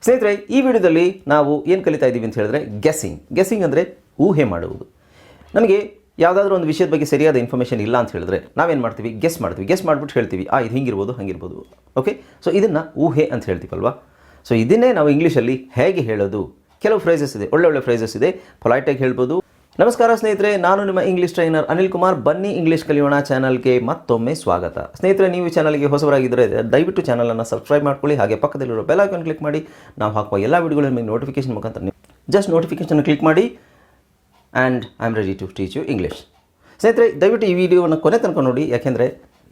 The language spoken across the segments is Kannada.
ಸ್ನೇಹಿತರೆ, ಈ ವಿಡಿಯೋದಲ್ಲಿ ನಾವು ಏನು ಕಲಿತಾ ಇದ್ದೀವಿ ಅಂತ ಹೇಳಿದ್ರೆ ಗೆಸ್ಸಿಂಗ್ ಅಂದರೆ ಊಹೆ ಮಾಡುವುದು. ನಮಗೆ ಯಾವುದಾದ್ರೂ ಒಂದು ವಿಷಯದ ಬಗ್ಗೆ ಸರಿಯಾದ ಇನ್ಫಾರ್ಮೇಷನ್ ಇಲ್ಲ ಅಂತ ಹೇಳಿದ್ರೆ ನಾವೇನು ಮಾಡ್ತೀವಿ, ಗೆಸ್ ಮಾಡಿಬಿಟ್ಟು ಹೇಳ್ತೀವಿ, ಇದು ಹಿಂಗಿರ್ಬೋದು ಹಂಗಿರ್ಬೋದು. ಓಕೆ, ಸೊ ಇದನ್ನು ಊಹೆ ಅಂತ ಹೇಳ್ತೀವಲ್ವಾ. ಸೊ ಇದನ್ನೇ ನಾವು ಇಂಗ್ಲೀಷಲ್ಲಿ ಹೇಗೆ ಹೇಳೋದು, ಕೆಲವು ಫ್ರೇಸಸ್ ಇದೆ, ಒಳ್ಳೊಳ್ಳೆ ಫ್ರೇಸಸ್ ಇದೆ, ಪೊಲೈಟಾಗಿ ಹೇಳ್ಬೋದು. ನಮಸ್ಕಾರ ಸ್ನೇಹಿತರೆ, ನಾನು ನಿಮ್ಮ ಇಂಗ್ಲೀಷ್ ಟ್ರೈನರ್ ಅನಿಲ್ ಕುಮಾರ್. ಬನ್ನಿ ಇಂಗ್ಲೀಷ್ ಕಲಿಯೋಣ ಚಾನಲ್ಗೆ ಮತ್ತೊಮ್ಮೆ ಸ್ವಾಗತ. ಸ್ನೇಹಿತರೆ, ನೀವು ಈ ಚಾನಲ್ಗೆ ಹೊಸಬರಾಗಿದ್ದರೆ ದಯವಿಟ್ಟು ಚಾನಲನ್ನು ಸಬ್ಸ್ಕ್ರೈಬ್ ಮಾಡ್ಕೊಳ್ಳಿ. ಹಾಗೆ ಪಕ್ಕದಲ್ಲಿರೋ ಬೆಲ್ ಐಕಾನ್ ಕ್ಲಿಕ್ ಮಾಡಿ. ನಾವು ಹಾಕುವ ಎಲ್ಲ ವಿಡಿಯೋಗಳ ಮೇಲೆ ನೋಟಿಫಿಕೇಶನ್ ಮುಖಾಂತರ ಜಸ್ಟ್ ನೋಟಿಫಿಕೇಶನ್ ಕ್ಲಿಕ್ ಮಾಡಿ. And I am ready to teach you English. ಸ್ನೇಹಿತರೆ, ದಯವಿಟ್ಟು ಈ ವಿಡಿಯೋವನ್ನು ಕೊನೆ ತನಕ ನೋಡಿ, ಯಾಕೆಂದರೆ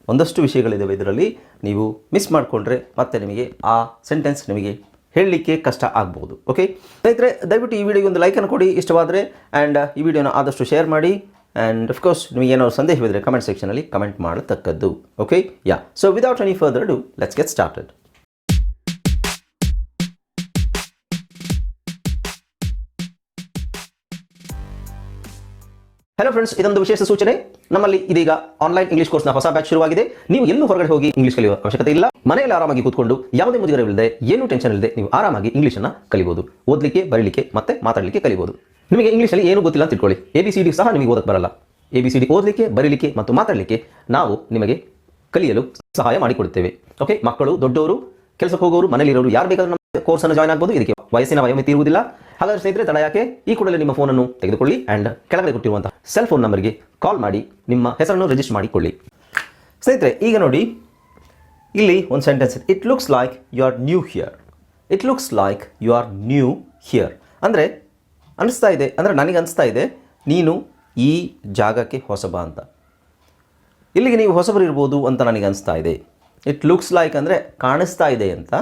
ಒಂದಷ್ಟು ವಿಷಯಗಳಿದ್ದಾವೆ ಇದರಲ್ಲಿ. ನೀವು ಮಿಸ್ ಮಾಡಿಕೊಂಡ್ರೆ ಮತ್ತೆ ನಿಮಗೆ ಆ ಸೆಂಟೆನ್ಸ್ ನಿಮಗೆ ಹೇಳಲಿಕ್ಕೆ ಕಷ್ಟ ಆಗ್ಬೋದು. ಓಕೆ ಸ್ನೇಹಿತರೆ, ದಯವಿಟ್ಟು ಈ ವಿಡಿಯೋಗೆ ಒಂದು ಲೈಕನ್ನು ಕೊಡಿ ಇಷ್ಟವಾದರೆ, ಆ್ಯಂಡ್ ಈ ವಿಡಿಯೋನ ಆದಷ್ಟು ಶೇರ್ ಮಾಡಿ. ಆ್ಯಂಡ್ ಅಫ್ಕೋರ್ಸ್ ನಿಮಗೆ ಏನಾದ್ರು ಸಂದೇಹವಿದ್ದರೆ ಕಮೆಂಟ್ ಸೆಕ್ಷನಲ್ಲಿ ಕಮೆಂಟ್ ಮಾಡತಕ್ಕದ್ದು. Okay, so without any further do let's get started. Hello friends, ಇದೊಂದು ವಿಶೇಷ ಸೂಚನೆ. ನಮ್ಮಲ್ಲಿ ಇದೀಗ ಆನ್ಲೈನ್ ಇಂಗ್ಲಿಷ್ ಕೋರ್ಸ್ನ ಹೊಸ ಬ್ಯಾಚ್ ಶುರುವಾಗಿದೆ. ನೀವು ಎಲ್ಲೂ ಹೊರಗಡೆ ಹೋಗಿ ಇಂಗ್ಲಿಷ್ ಕಲಿಯುವ ಅವಶ್ಯಕತೆ ಇಲ್ಲ. ಮನೆಯಲ್ಲಿ ಆರಾಮಾಗಿ ಕೂತ್ಕೊಂಡು ಯಾವುದೇ ಮುಜುಗರವಿಲ್ಲದೆ, ಏನೂ ಟೆನ್ಷನ್ ಇಲ್ಲದೆ ನೀವು ಆರಾಮಾಗಿ ಇಂಗ್ಲೀಷನ್ನು ಕಲಿಬಹುದು. ಓದಲಿಕ್ಕೆ, ಬರೀಲಿಕ್ಕೆ ಮತ್ತೆ ಮಾತಾಡಲಿಕ್ಕೆ ಕಲಿಬಹುದು. ನಿಮಗೆ ಇಂಗ್ಲೀಷಲ್ಲಿ ಏನು ಗೊತ್ತಿಲ್ಲ ಅಂತ ತಿಳ್ಕೊಳ್ಳಿ, ABCD ಸಹ ನಿಮಗೆ ಓದಕ್ಕೆ ಬರಲ್ಲ. ABCD ಓದಲಿಕ್ಕೆ, ಬರೀಲಿಕ್ಕೆ ಮತ್ತು ಮಾತಾಡಲಿಕ್ಕೆ ನಾವು ನಿಮಗೆ ಕಲಿಯಲು ಸಹಾಯ ಮಾಡಿಕೊಡುತ್ತೇವೆ. ಓಕೆ, ಮಕ್ಕಳು, ದೊಡ್ಡವರು, ಕೆಲಸಕ್ಕೆ ಹೋಗೋರು, ಮನೆಯಲ್ಲಿರೋರು ಯಾರು ಬೇಕಾದ್ರೂ ನಮ್ಮ ಕೋರ್ಸನ್ನು ಜಾಯ್ನ್ ಆಗ್ಬೋದು. ಇದಕ್ಕೆ ವಯಸ್ಸಿನ ವಯೋಮಿತಿ ಇರುವುದಿಲ್ಲ. ಹಾಗಾದರೆ ಸ್ನೇಹಿತರೆ, ತಡ ಯಾಕೆ, ಈ ಕೂಡಲೇ ನಿಮ್ಮ ಫೋನನ್ನು ತೆಗೆದುಕೊಳ್ಳಿ ಆ್ಯಂಡ್ ಕೆಳಗಡೆ ಕೊಟ್ಟಿರುವಂತಹ ಸೆಲ್ ಫೋನ್ ನಂಬರ್ಗೆ ಕಾಲ್ ಮಾಡಿ ನಿಮ್ಮ ಹೆಸರನ್ನು ರಿಜಿಸ್ಟರ್ ಮಾಡಿಕೊಳ್ಳಿ. ಸ್ನೇಹಿತರೆ, ಈಗ ನೋಡಿ, ಇಲ್ಲಿ ಒಂದು ಸೆಂಟೆನ್ಸ್ ಇದೆ. It looks like you are new here. It looks like you are new here ಅಂದರೆ ಅನಿಸ್ತಾ ಇದೆ, ಅಂದರೆ ನನಗೆ ಅನಿಸ್ತಾ ಇದೆ ನೀನು ಈ ಜಾಗಕ್ಕೆ ಹೊಸಬ ಅಂತ. ಇಲ್ಲಿಗೆ ನೀವು ಹೊಸಬರು ಇರ್ಬೋದು ಅಂತ ನನಗೆ ಅನಿಸ್ತಾ ಇದೆ. ಇಟ್ ಲುಕ್ಸ್ ಲೈಕ್ ಅಂದರೆ ಕಾಣಿಸ್ತಾ ಇದೆ ಅಂತ.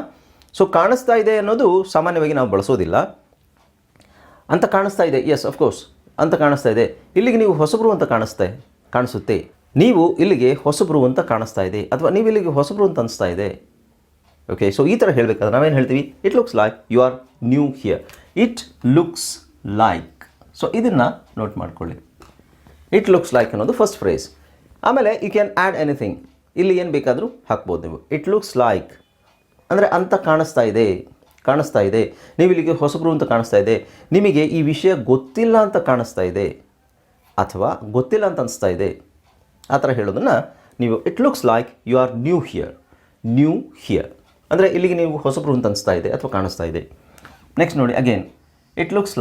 ಸೊ ಕಾಣಿಸ್ತಾ ಇದೆ ಅನ್ನೋದು ಸಾಮಾನ್ಯವಾಗಿ ನಾವು ಬಳಸೋದಿಲ್ಲ. ಅಂತ ಕಾಣಿಸ್ತಾ ಇದೆ, ಎಸ್ ಅಫ್ಕೋರ್ಸ್ ಅಂತ ಕಾಣಿಸ್ತಾ ಇದೆ. ಇಲ್ಲಿಗೆ ನೀವು ಹೊಸಬರು ಅಂತ ಕಾಣಿಸುತ್ತೆ. ನೀವು ಇಲ್ಲಿಗೆ ಹೊಸಬರು ಅಂತ ಕಾಣಿಸ್ತಾ ಇದೆ, ಅಥವಾ ನೀವು ಇಲ್ಲಿಗೆ ಹೊಸಬರು ಅಂತ ಅನಿಸ್ತಾ ಇದೆ. ಓಕೆ, ಸೊ ಈ ಥರ ಹೇಳಬೇಕಾದ್ರೆ ನಾವೇನು ಹೇಳ್ತೀವಿ, it looks like you are new here. It looks like. So ಇದನ್ನು ನೋಟ್ ಮಾಡ್ಕೊಳ್ಳಿ. ಇಟ್ ಲುಕ್ಸ್ ಲೈಕ್ ಅನ್ನೋದು ಫಸ್ಟ್ ಫ್ರೇಸ್. ಆಮೇಲೆ ಯು ಕ್ಯಾನ್ ಆ್ಯಡ್ ಎನಿಥಿಂಗ್. ಇಲ್ಲಿ ಏನು ಬೇಕಾದರೂ ಹಾಕ್ಬೋದು ನೀವು. ಇಟ್ ಲುಕ್ಸ್ ಲೈಕ್ ಅಂದರೆ ಅಂತ ಕಾಣಿಸ್ತಾ ಇದೆ. ನೀವು ಇಲ್ಲಿಗೆ ಹೊಸಬರು ಅಂತ ಕಾಣಿಸ್ತಾ ಇದೆ. ನಿಮಗೆ ಈ ವಿಷಯ ಗೊತ್ತಿಲ್ಲ ಅಂತ ಕಾಣಿಸ್ತಾ ಇದೆ, ಅಥವಾ ಗೊತ್ತಿಲ್ಲ ಅಂತ ಅನಿಸ್ತಾ ಇದೆ. ಆ ಥರ ಹೇಳೋದನ್ನು ನೀವು it looks like you are new here ಅಂದರೆ ಇಲ್ಲಿಗೆ ನೀವು ಹೊಸಬರು ಅಂತ ಅನಿಸ್ತಾ ಇದೆ ಅಥವಾ ಕಾಣಿಸ್ತಾ ಇದೆ. ನೆಕ್ಸ್ಟ್ ನೋಡಿ, again it looks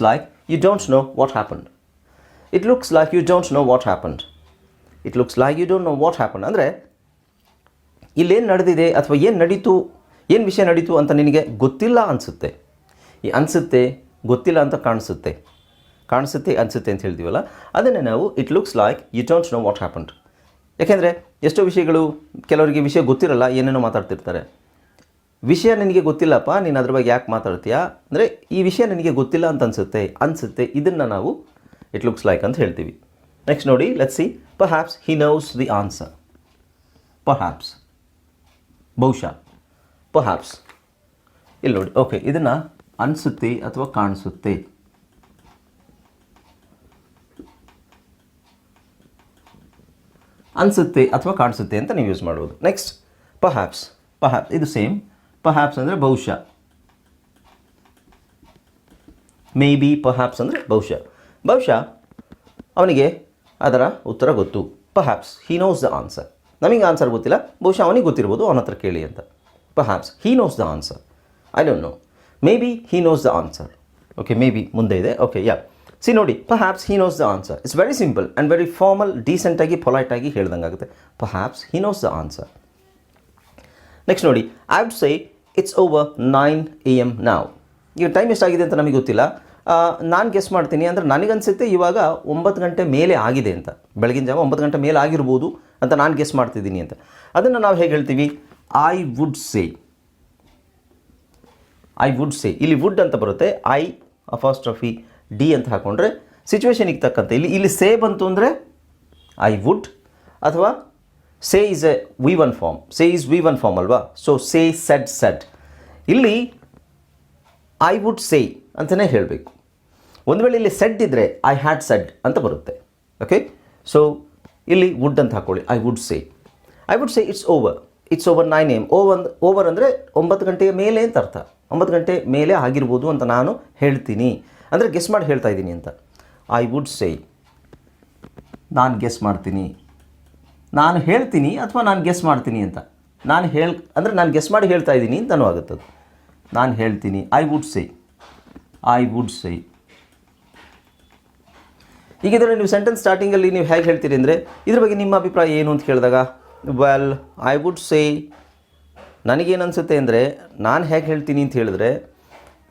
like you don't know what happened. It looks like you don't know what happened. It looks like you don't know what happened ಅಂದರೆ ಇಲ್ಲೇನು ನಡೆದಿದೆ ಅಥವಾ ಏನು ವಿಷಯ ನಡೀತು ಅಂತ ನಿನಗೆ ಗೊತ್ತಿಲ್ಲ ಅನಿಸುತ್ತೆ. ಈ ಅನಿಸುತ್ತೆ, ಗೊತ್ತಿಲ್ಲ ಅಂತ ಕಾಣಿಸುತ್ತೆ ಅನಿಸುತ್ತೆ ಅಂತ ಹೇಳ್ತೀವಲ್ಲ, ಅದನ್ನೇ ನಾವು it looks like you don't know what happened. ಯಾಕೆಂದರೆ ಎಷ್ಟೋ ವಿಷಯಗಳು ಕೆಲವರಿಗೆ ವಿಷಯ ಗೊತ್ತಿರಲ್ಲ, ಏನೇನೋ ಮಾತಾಡ್ತಿರ್ತಾರೆ. ವಿಷಯ ನಿನಗೆ ಗೊತ್ತಿಲ್ಲಪ್ಪ, ನೀನು ಅದ್ರ ಬಗ್ಗೆ ಯಾಕೆ ಮಾತಾಡ್ತೀಯಾ ಅಂದರೆ ಈ ವಿಷಯ ನಿನಗೆ ಗೊತ್ತಿಲ್ಲ ಅಂತ ಅನಿಸುತ್ತೆ. ಇದನ್ನು ನಾವು ಇಟ್ ಲುಕ್ಸ್ ಲೈಕ್ ಅಂತ ಹೇಳ್ತೀವಿ. ನೆಕ್ಸ್ಟ್ ನೋಡಿ, let's see. Perhaps he nose the answer. Perhaps ಬಹುಶಃ, ಪರ್ಹ್ಯಾಪ್ಸ್ ಇಲ್ಲಿ ನೋಡಿ. ಓಕೆ, ಇದನ್ನು ಅನಿಸುತ್ತೆ ಅಥವಾ ಕಾಣಿಸುತ್ತೆ. ಅನಿಸುತ್ತೆ ಅಥವಾ ಕಾಣಿಸುತ್ತೆ ಅಂತ ನೀವು ಯೂಸ್ ಮಾಡ್ಬೋದು. ನೆಕ್ಸ್ಟ್ ಪರ್ಹ್ಯಾಪ್ಸ್ ಇದು ಸೇಮ್. ಪರ್ಹ್ಯಾಪ್ಸ್ ಅಂದರೆ ಬಹುಶಃ. May be. ಪರ್ಹ್ಯಾಪ್ಸ್ ಅಂದರೆ ಬಹುಶಃ ಅವನಿಗೆ ಅದರ ಉತ್ತರ ಗೊತ್ತು. Perhaps he knows the answer. ನಮಗೆ ಆನ್ಸರ್ ಗೊತ್ತಿಲ್ಲ, ಬಹುಶಃ ಅವನಿಗೆ ಗೊತ್ತಿರ್ಬೋದು, ಅವನ ಹತ್ರ ಕೇಳಿ ಅಂತ. Perhaps he knows the answer. I don't know. Maybe he knows the answer. Okay, maybe ಮುಂದೆ ಇದೆ. ಓಕೆ, ಸಿ ನೋಡಿ, perhaps he knows the answer. It's very simple and very formal, ಡೀಸೆಂಟಾಗಿ, ಪೊಲೈಟಾಗಿ ಹೇಳ್ದಂಗೆ ಆಗುತ್ತೆ. Perhaps he knows the answer. Next ನೋಡಿ, I would say it's over 9 AM ನಾವು. ಈಗ ಟೈಮ್ ಎಷ್ಟಾಗಿದೆ ಅಂತ ನಮಗೆ ಗೊತ್ತಿಲ್ಲ. ನಾನು ಗೆಸ್ ಮಾಡ್ತೀನಿ, ಅಂದರೆ ನನಗನ್ಸುತ್ತೆ ಇವಾಗ 9 ಗಂಟೆ ಮೇಲೆ ಆಗಿದೆ ಅಂತ. ಬೆಳಗಿನ ಜಾವ 9 ಗಂಟೆ ಮೇಲೆ ಆಗಿರ್ಬೋದು ಅಂತ ನಾನು ಗೆಸ್ ಮಾಡ್ತಿದ್ದೀನಿ ಅಂತ. ಅದನ್ನು ನಾವು ಹೇಗೆ ಹೇಳ್ತೀವಿ, ಐ ವುಡ್ ಸೇ. ಇಲ್ಲಿ ವುಡ್ ಅಂತ ಬರುತ್ತೆ. ಐ ಅಪಾಸ್ಟ್ರಫಿ ಡಿ ಅಂತ ಹಾಕ್ಕೊಂಡ್ರೆ ಸಿಚುವೇಶನಿಗೆ ತಕ್ಕಂತೆ ಇಲ್ಲಿ ಸೇ ಬಂತು ಅಂದರೆ ಐ ವುಡ್, ಅಥವಾ say is a V1 form. Say is V1 form ಅಲ್ವಾ. So say, said. ಇಲ್ಲಿ ಐ ವುಡ್ ಸೇ ಅಂತಲೇ ಹೇಳಬೇಕು. ಒಂದು ವೇಳೆ ಇಲ್ಲಿ ಸೆಡ್ ಇದ್ದರೆ ಐ ಹ್ಯಾಡ್ ಸೆಡ್ ಅಂತ ಬರುತ್ತೆ. ಓಕೆ, ಸೊ ಇಲ್ಲಿ ವುಡ್ ಅಂತ ಹಾಕ್ಕೊಳ್ಳಿ. I would say it's over. It's over 9 AM. Over ಅಂದರೆ 9 ಗಂಟೆಯ ಮೇಲೆ ಅಂತ ಅರ್ಥ. 9 ಗಂಟೆ ಮೇಲೆ ಆಗಿರ್ಬೋದು ಅಂತ ನಾನು ಹೇಳ್ತೀನಿ, ಅಂದರೆ ಗೆಸ್ ಮಾಡಿ ಹೇಳ್ತಾ ಇದ್ದೀನಿ ಅಂತ. ಐ ವುಡ್ ಸೇ, ನಾನು ಗೆಸ್ ಮಾಡ್ತೀನಿ, ನಾನು ಹೇಳ್ತೀನಿ ಅಥವಾ ನಾನು ಗೆಸ್ ಮಾಡ್ತೀನಿ ಅಂತ. ಅಂದರೆ ನಾನು ಗೆಸ್ ಮಾಡಿ ಹೇಳ್ತಾ ಇದ್ದೀನಿ ಅಂತಲೂ ಆಗುತ್ತದು. ನಾನು ಹೇಳ್ತೀನಿ, ಐ ವುಡ್ ಸೇ. ಈಗ ಇದರಲ್ಲಿ ನೀವು ಸೆಂಟೆನ್ಸ್ ಸ್ಟಾರ್ಟಿಂಗಲ್ಲಿ ನೀವು ಹೇಗೆ ಹೇಳ್ತೀರಿ ಅಂದರೆ, ಇದ್ರ ಬಗ್ಗೆ ನಿಮ್ಮ ಅಭಿಪ್ರಾಯ ಏನು ಅಂತ ಕೇಳಿದಾಗ, ವೆಲ್ ಐ ವುಡ್ ಸೇ, ನನಗೇನು ಅನಿಸುತ್ತೆ ಅಂದರೆ, ನಾನು ಹೇಗೆ ಹೇಳ್ತೀನಿ ಅಂತ ಹೇಳಿದ್ರೆ,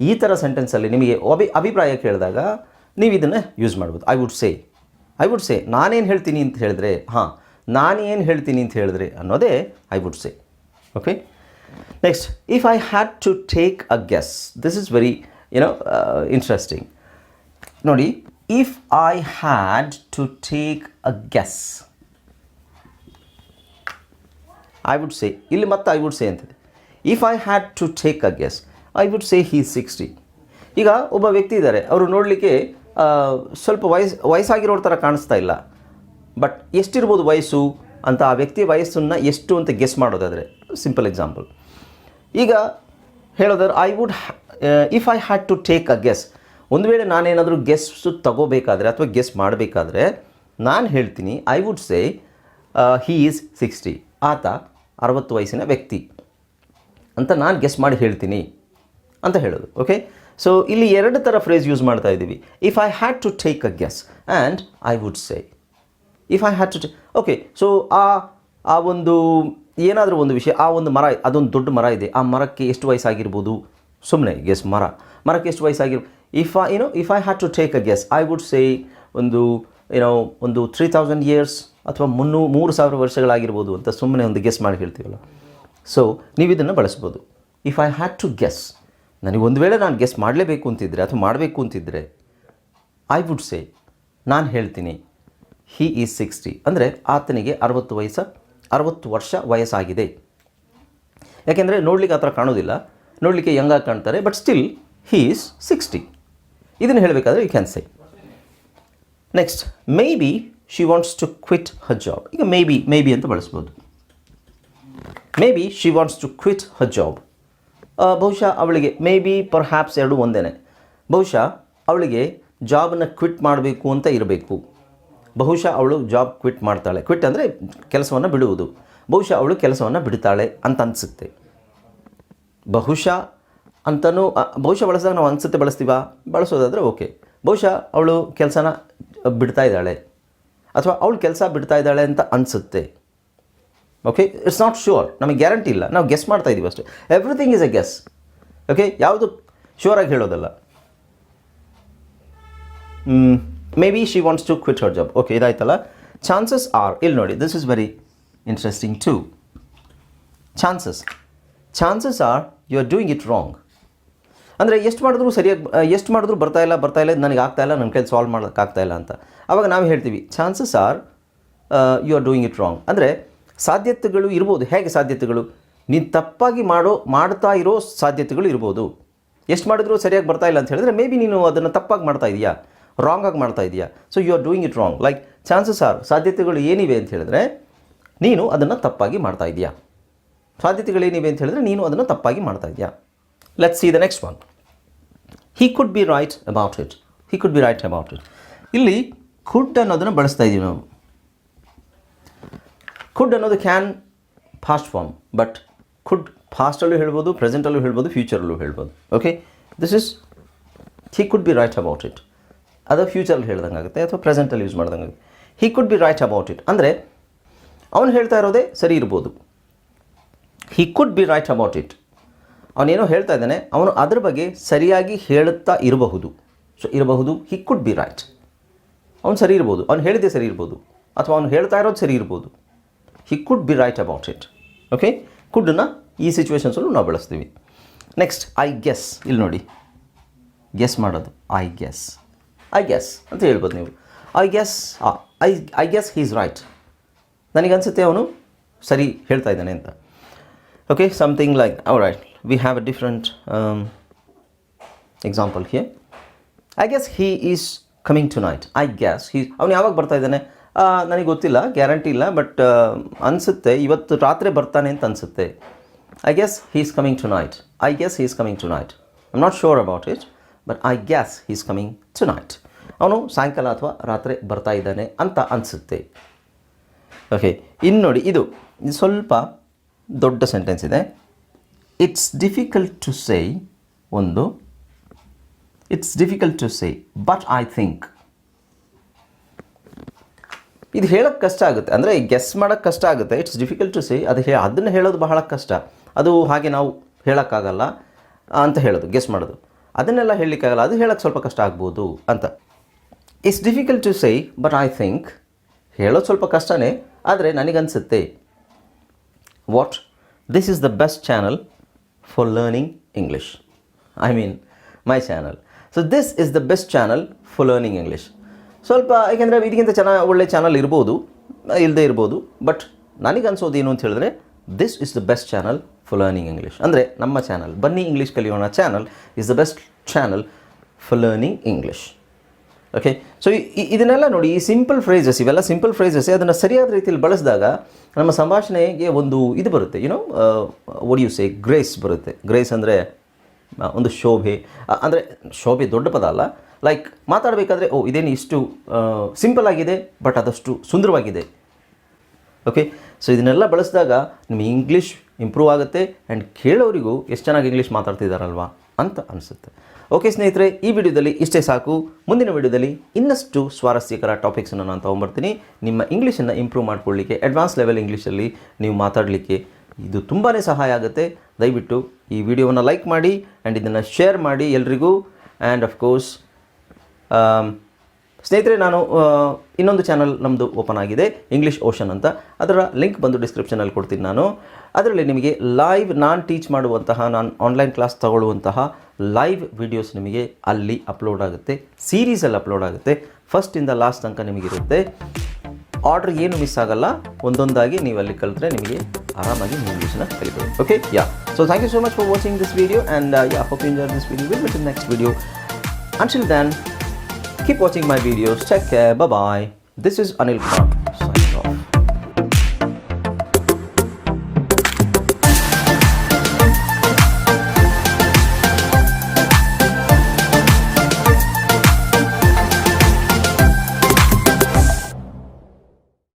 ಈ ಥರ ಸೆಂಟೆನ್ಸಲ್ಲಿ ನಿಮಗೆ ಅಭಿಪ್ರಾಯ ಕೇಳಿದಾಗ ನೀವು ಇದನ್ನು ಯೂಸ್ ಮಾಡ್ಬೋದು. ಐ ವುಡ್ ಸೇ ನಾನೇನು ಹೇಳ್ತೀನಿ ಅಂತ ಹೇಳಿದ್ರೆ, ನಾನೇನು ಹೇಳ್ತೀನಿ ಅಂತ ಹೇಳಿದ್ರೆ ಅನ್ನೋದೇ I would say. Okay, next, if I had to take a guess. This is very interesting. ನೋಡಿ, if I had to take a guess, I would say. ಇಲ್ಲಿ ಮತ್ತೆ ಐ ವುಡ್ ಸೇ ಅಂತಿದೆ. If I had to take a guess, I would say he 60. ಈಗ ಒಬ್ಬ ವ್ಯಕ್ತಿ ಇದ್ದಾರೆ, ಅವರು ನೋಡಲಿಕ್ಕೆ ಸ್ವಲ್ಪ ವಯಸ್ಸಾಗಿರೋರ ಥರ ಕಾಣಿಸ್ತಾ ಇಲ್ಲ, ಬಟ್ ಎಷ್ಟಿರ್ಬೋದು ವಯಸ್ಸು ಅಂತ ಆ ವ್ಯಕ್ತಿಯ ವಯಸ್ಸನ್ನು ಎಷ್ಟು ಅಂತ ಗೆಸ್ ಮಾಡೋದಾದರೆ, ಸಿಂಪಲ್ ಎಕ್ಸಾಂಪಲ್. ಈಗ ಹೇಳೋದಾದ್ರೆ, if I had to take a guess, ಒಂದು ವೇಳೆ ನಾನೇನಾದರೂ ಗೆಸ್ಸು ತಗೋಬೇಕಾದ್ರೆ ಅಥವಾ ಗೆಸ್ ಮಾಡಬೇಕಾದ್ರೆ ನಾನು ಹೇಳ್ತೀನಿ, I would say he is 60. ಆತ 60 ವಯಸ್ಸಿನ ವ್ಯಕ್ತಿ ಅಂತ ನಾನು ಗೆಸ್ ಮಾಡಿ ಹೇಳ್ತೀನಿ ಅಂತ ಹೇಳೋದು. ಓಕೆ, ಸೊ ಇಲ್ಲಿ 2 ಥರ ಫ್ರೇಸ್ ಯೂಸ್ ಮಾಡ್ತಾ ಇದ್ದೀವಿ. If I had to take a guess and I would say. If I had to okay, so ಆ ಒಂದು ಏನಾದರೂ ಒಂದು ವಿಷಯ, ಆ ಒಂದು ಮರ, ಅದೊಂದು ದೊಡ್ಡ ಮರ ಇದೆ, ಆ ಮರಕ್ಕೆ ಎಷ್ಟು ವಯಸ್ಸಾಗಿರ್ಬೋದು, ಸುಮ್ಮನೆ ಗೆಸ್, ಮರಕ್ಕೆ ಎಷ್ಟು ವಯಸ್ಸಾಗಿರ್ಬೋದು. If I had to take a guess, I would say ಒಂದು 3000 ಇಯರ್ಸ್ ಅಥವಾ 3000 ವರ್ಷಗಳಾಗಿರ್ಬೋದು ಅಂತ ಸುಮ್ಮನೆ ಒಂದು ಗೆಸ್ ಮಾಡಿ ಹೇಳ್ತೀವಲ್ಲ. ಸೊ ನೀವು ಇದನ್ನು ಬಳಸ್ಬೋದು. If I had to guess, ನನಗೆ ಒಂದು ವೇಳೆ ನಾನು ಗೆಸ್ ಮಾಡಲೇಬೇಕು ಅಂತಿದ್ದರೆ ಅಥವಾ ಮಾಡಬೇಕು ಅಂತಿದ್ದರೆ, ಐ ವುಡ್ ಸೇ, ನಾನು ಹೇಳ್ತೀನಿ, ಹೀ ಈಸ್ 60, ಅಂದರೆ ಆತನಿಗೆ 60 ವರ್ಷ ವಯಸ್ಸಾಗಿದೆ. ಯಾಕೆಂದರೆ ನೋಡಲಿಕ್ಕೆ ಆ ಥರ ಕಾಣೋದಿಲ್ಲ, ನೋಡಲಿಕ್ಕೆ ಯಂಗಾಗಿ ಕಾಣ್ತಾರೆ, ಬಟ್ ಸ್ಟಿಲ್ ಹೀ ಈಸ್ 60. ಇದನ್ನು ಹೇಳಬೇಕಾದ್ರೆ you can say. Next, maybe she wants to quit her job. ಈಗ ಮೇ ಬಿ ಅಂತ ಬಳಸ್ಬೋದು. Maybe she wants to quit her job. ಬಹುಶಃ ಅವಳಿಗೆ, ಮೇ ಬಿ ಪರ್ಹ್ಯಾಪ್ಸ್ ಎರಡು ಒಂದೇ, ಬಹುಶಃ ಅವಳಿಗೆ ಜಾಬನ್ನು ಕ್ವಿಟ್ ಮಾಡಬೇಕು ಅಂತ ಇರಬೇಕು. ಬಹುಶಃ ಅವಳು ಜಾಬ್ ಕ್ವಿಟ್ ಮಾಡ್ತಾಳೆ. ಕ್ವಿಟ್ ಅಂದರೆ ಕೆಲಸವನ್ನು ಬಿಡುವುದು. ಬಹುಶಃ ಅವಳು ಕೆಲಸವನ್ನು ಬಿಡ್ತಾಳೆ ಅಂತ ಅನಿಸುತ್ತೆ. ಬಹುಶಃ ಅಂತಲೂ ಬಹುಶಃ ಬಳಸಿದಾಗ ನಾವು ಅನಿಸುತ್ತೆ ಬಳಸೋದಾದರೆ ಓಕೆ. ಬಹುಶಃ ಅವಳು ಕೆಲಸನ ಬಿಡ್ತಾ ಇದ್ದಾಳೆ ಅಥವಾ ಅವಳು ಕೆಲಸ ಬಿಡ್ತಾ ಇದ್ದಾಳೆ ಅಂತ ಅನಿಸುತ್ತೆ. ಓಕೆ, ಇಟ್ಸ್ ನಾಟ್ ಶ್ಯೂರ್, ನಮಗೆ ಗ್ಯಾರಂಟಿ ಇಲ್ಲ, ನಾವು ಗೆಸ್ ಮಾಡ್ತಾ ಇದ್ದೀವಿ ಅಷ್ಟೇ. Everything is a guess. Okay, ಯಾವುದು ಶ್ಯೂರಾಗಿ ಹೇಳೋದಲ್ಲ. Maybe she wants to quit her job. Okay, ಇದಾಯ್ತಲ್ಲ. ಚಾನ್ಸಸ್ ಆರ್, ಇಲ್ಲಿ ನೋಡಿ, this is very interesting too. Chances are you are doing it wrong. ಅಂದರೆ ಎಷ್ಟು ಮಾಡಿದ್ರು ಬರ್ತಾ ಇಲ್ಲ, ನನಗೆ ಆಗ್ತಾ ಇಲ್ಲ, ನನ್ನ ಕೈಲಿ ಸಾಲ್ವ್ ಮಾಡೋಕ್ಕಾಗ್ತಾ ಇಲ್ಲ ಅಂತ. ಆವಾಗ ನಾವು ಹೇಳ್ತೀವಿ, chances are you are doing it wrong. ಅಂದರೆ ಸಾಧ್ಯತೆಗಳು ಇರ್ಬೋದು. ಹೇಗೆ ಸಾಧ್ಯತೆಗಳು? ನೀನು ತಪ್ಪಾಗಿ ಮಾಡ್ತಾ ಇರೋ ಸಾಧ್ಯತೆಗಳು ಇರ್ಬೋದು. ಎಷ್ಟು ಮಾಡಿದ್ರು ಸರಿಯಾಗಿ ಬರ್ತಾ ಇಲ್ಲ ಅಂತ ಹೇಳಿದ್ರೆ ಮೇ ಬಿ ನೀನು ಅದನ್ನು ತಪ್ಪಾಗಿ ಮಾಡ್ತಾ ಇದೆಯಾ, ರಾಂಗಾಗಿ ಮಾಡ್ತಾ ಇದೆಯಾ. So you are doing it wrong. Like chances are, ಸಾಧ್ಯತೆಗಳು ಏನಿವೆ ಅಂತ ಹೇಳಿದ್ರೆ ನೀನು ಅದನ್ನು ತಪ್ಪಾಗಿ ಮಾಡ್ತಾ ಇದೆಯಾ. ಸಾಧ್ಯತೆಗಳೇನಿವೆ ಅಂತ ಹೇಳಿದ್ರೆ ನೀನು ಅದನ್ನು ತಪ್ಪಾಗಿ ಮಾಡ್ತಾ ಇದೆಯಾ. Let's see the next one. He could be right about it. ಇಲ್ಲಿ ಕುಡ್ ಅನ್ನೋದನ್ನು ಬಳಸ್ತಾ ಇದ್ದೀವಿ ನಾವು. ಕುಡ್ ಅನ್ನೋದು can past form, but could ಪಾಸ್ಟಲ್ಲೂ ಹೇಳ್ಬೋದು, ಪ್ರೆಸೆಂಟಲ್ಲೂ ಹೇಳ್ಬೋದು, ಫ್ಯೂಚರಲ್ಲೂ ಹೇಳ್ಬೋದು. Okay, this is he could be right about it. ಅದು ಫ್ಯೂಚರಲ್ಲಿ ಹೇಳ್ದಂಗೆ ಆಗುತ್ತೆ ಅಥವಾ ಪ್ರೆಸೆಂಟಲ್ಲಿ ಯೂಸ್ ಮಾಡ್ದಂಗೆ ಆಗುತ್ತೆ. He could be right about it ಅಂದರೆ ಅವನು ಹೇಳ್ತಾ ಇರೋದೇ ಸರಿ ಇರ್ಬೋದು. He could be right about it, ಅವನೇನೋ ಹೇಳ್ತಾ ಇದ್ದಾನೆ, ಅವನು ಅದ್ರ ಬಗ್ಗೆ ಸರಿಯಾಗಿ ಹೇಳುತ್ತಾ ಇರಬಹುದು. ಸೊ ಇರಬಹುದು, ಹಿ ಕುಡ್ ಬಿ ರೈಟ್. ಅವನು ಸರಿ ಇರ್ಬೋದು, ಅವನು ಹೇಳಿದ್ದೆ ಸರಿ ಇರ್ಬೋದು, ಅಥವಾ ಅವನು ಹೇಳ್ತಾ ಇರೋದು ಸರಿ ಇರ್ಬೋದು. He could be right about it. Okay, ಕುಡ್ಡನ್ನು ಈ ಸಿಚುವೇಶನ್ಸಲ್ಲೂ ನಾವು ಬಳಸ್ತೀವಿ. Next, I guess. ಇಲ್ಲಿ ನೋಡಿ, ಗೆಸ್ ಮಾಡೋದು. ಐ ಗೆಸ್ ಅಂತ ಹೇಳ್ಬೋದು ನೀವು. I guess he is right. ನನಗನ್ಸುತ್ತೆ ಅವನು ಸರಿ ಹೇಳ್ತಾ ಇದ್ದಾನೆ ಅಂತ. Okay, something like right, we have a different example here. I guess he is coming tonight. I guess ಅವನು ಯಾವಾಗ ಬರ್ತಾ ಇದ್ದಾನೆ? ನನಗೆ ಗೊತ್ತಿಲ್ಲ, ಗ್ಯಾರಂಟಿ ಇಲ್ಲ, ಬಟ್ ಅನಿಸುತ್ತೆ ಇವತ್ತು ರಾತ್ರಿ ಬರ್ತಾನೆ ಅಂತ ಅನಿಸುತ್ತೆ. I guess he is coming tonight. I am not sure about it, but I guess he is coming tonight. ಅವನು ಸಾಯಂಕಾಲ ಅಥವಾ ರಾತ್ರಿ ಬರ್ತಾ ಇದ್ದಾನೆ ಅಂತ ಅನಿಸುತ್ತೆ. ಓಕೆ, ಇನ್ನು ನೋಡಿ, ಇದು ಸ್ವಲ್ಪ ದೊಡ್ಡ ಸೆಂಟೆನ್ಸ್ ಇದೆ. It's difficult to say but I think. ಇದು ಹೇಳೋಕ್ಕೆ ಕಷ್ಟ ಆಗುತ್ತೆ, ಅಂದರೆ ಗೆಸ್ ಮಾಡೋಕ್ಕೆ ಕಷ್ಟ ಆಗುತ್ತೆ. ಇಟ್ಸ್ ಡಿಫಿಕಲ್ಟ್ ಟು ಸೇ, ಅದನ್ನು ಹೇಳೋದು ಬಹಳ ಕಷ್ಟ. ಅದು ಹಾಗೆ ನಾವು ಹೇಳೋಕ್ಕಾಗಲ್ಲ ಅಂತ ಹೇಳೋದು, ಗೆಸ್ ಮಾಡೋದು. ಅದನ್ನೆಲ್ಲ ಹೇಳಲಿಕ್ಕಾಗಲ್ಲ, ಅದು ಹೇಳೋಕ್ಕೆ ಸ್ವಲ್ಪ ಕಷ್ಟ ಆಗ್ಬೋದು ಅಂತ. It's difficult to say but I think, ಹೇಳೋದು ಸ್ವಲ್ಪ ಕಷ್ಟನೇ, ಆದರೆ ನನಗನ್ಸುತ್ತೆ. What? This is the best channel for learning English. I mean my channel. So this is the best channel for learning English. ಸ್ವಲ್ಪ ಏಕೆಂದರೆ ಇದಕ್ಕಿಂತ ಒಳ್ಳೆ ಚಾನಲ್ ಇರ್ಬೋದು, ಇಲ್ಲದೆ ಇರ್ಬೋದು, ಬಟ್ ನನಗನ್ಸೋದು ಏನು ಅಂತ ಹೇಳಿದ್ರೆ, this is the best channel for learning English. ಅಂದರೆ ನಮ್ಮ ಚಾನಲ್, ಬನ್ನಿ ಇಂಗ್ಲೀಷ್ ಕಲಿಯೋಣ channel is the best channel for learning English. Okay, so ಇದನ್ನೆಲ್ಲ ನೋಡಿ, ಈ ಸಿಂಪಲ್ ಫ್ರೇಸಸ್, ಇವೆಲ್ಲ ಸಿಂಪಲ್ ಫ್ರೇಸಸ್. ಅದನ್ನು ಸರಿಯಾದ ರೀತಿಯಲ್ಲಿ ಬಳಸಿದಾಗ ನಮ್ಮ ಸಂಭಾಷಣೆಗೆ ಒಂದು ಇದು ಬರುತ್ತೆ, ವಾಟ್ ಯು ಸೇ, ಗ್ರೇಸ್ ಬರುತ್ತೆ. ಗ್ರೇಸ್ ಅಂದರೆ ಒಂದು ಶೋಭೆ, ಅಂದರೆ ಶೋಭೆ ದೊಡ್ಡ ಪದ ಅಲ್ಲ, ಲೈಕ್ ಮಾತಾಡಬೇಕಾದ್ರೆ ಇದೇನು ಇಷ್ಟು ಸಿಂಪಲ್ ಆಗಿದೆ ಬಟ್ ಅದಷ್ಟು ಸುಂದರವಾಗಿದೆ. ಓಕೆ, ಸೊ ಇದನ್ನೆಲ್ಲ ಬಳಸಿದಾಗ ನಿಮ್ಮ ಇಂಗ್ಲೀಷ್ ಇಂಪ್ರೂವ್ ಆಗುತ್ತೆ ಆ್ಯಂಡ್ ಕೇಳೋರಿಗೂ ಎಷ್ಟು ಚೆನ್ನಾಗಿ ಇಂಗ್ಲೀಷ್ ಮಾತಾಡ್ತಿದ್ದಾರಲ್ವಾ ಅಂತ ಅನಿಸುತ್ತೆ. ಓಕೆ ಸ್ನೇಹಿತರೆ, ಈ ವಿಡಿಯೋದಲ್ಲಿ ಇಷ್ಟೇ ಸಾಕು. ಮುಂದಿನ ವಿಡಿಯೋದಲ್ಲಿ ಇನ್ನಷ್ಟು ಸ್ವಾರಸ್ಯಕರ ಟಾಪಿಕ್ಸನ್ನು ನಾನು ತೊಗೊಂಬರ್ತೀನಿ. ನಿಮ್ಮ ಇಂಗ್ಲೀಷನ್ನು ಇಂಪ್ರೂವ್ ಮಾಡ್ಕೊಳ್ಳಿಕ್ಕೆ, ಅಡ್ವಾನ್ಸ್ ಲೆವೆಲ್ ಇಂಗ್ಲೀಷಲ್ಲಿ ನೀವು ಮಾತಾಡಲಿಕ್ಕೆ ಇದು ತುಂಬಾ ಸಹಾಯ ಆಗುತ್ತೆ. ದಯವಿಟ್ಟು ಈ ವಿಡಿಯೋವನ್ನು ಲೈಕ್ ಮಾಡಿ ಆ್ಯಂಡ್ ಇದನ್ನು ಶೇರ್ ಮಾಡಿ ಎಲ್ರಿಗೂ. ಆ್ಯಂಡ್ ಅಫ್ಕೋರ್ಸ್ ಸ್ನೇಹಿತರೆ, ನಾನು ಇನ್ನೊಂದು ಚಾನಲ್ ನಮ್ಮದು ಓಪನ್ ಆಗಿದೆ, ಇಂಗ್ಲೀಷ್ ಓಷನ್ ಅಂತ. ಅದರ ಲಿಂಕ್ ಬಂದು ಡಿಸ್ಕ್ರಿಪ್ಷನಲ್ಲಿ ಕೊಡ್ತೀನಿ ನಾನು. ಅದರಲ್ಲಿ ನಿಮಗೆ ಲೈವ್ ನಾನು ಟೀಚ್ ಮಾಡುವಂತಹ, ನಾನು ಆನ್ಲೈನ್ ಕ್ಲಾಸ್ ತಗೊಳ್ಳುವಂತಹ ಲೈವ್ ವಿಡಿಯೋಸ್ ನಿಮಗೆ ಅಲ್ಲಿ ಅಪ್ಲೋಡ್ ಆಗುತ್ತೆ, ಸೀರೀಸಲ್ಲಿ ಅಪ್ಲೋಡ್ ಆಗುತ್ತೆ. ಫಸ್ಟಿಂದ ಲಾಸ್ಟ್ ತನಕ ನಿಮಗಿರುತ್ತೆ. ಆರ್ಡ್ರ್ ಏನು ಮಿಸ್ ಆಗಲ್ಲ, ಒಂದೊಂದಾಗಿ ನೀವು ಅಲ್ಲಿ ಕಲಿತ್ರೆ ನಿಮಗೆ ಆರಾಮಾಗಿ ನೀವು ಇಂಗ್ಲೀಷನ್ನ ಕಲಿಬೋದು. Okay, so thank you so much for watching this video and hope you enjoy this video. Will meet in next video. Until then, keep watching my videos. Take care. Bye-bye. This is Anil Kumar.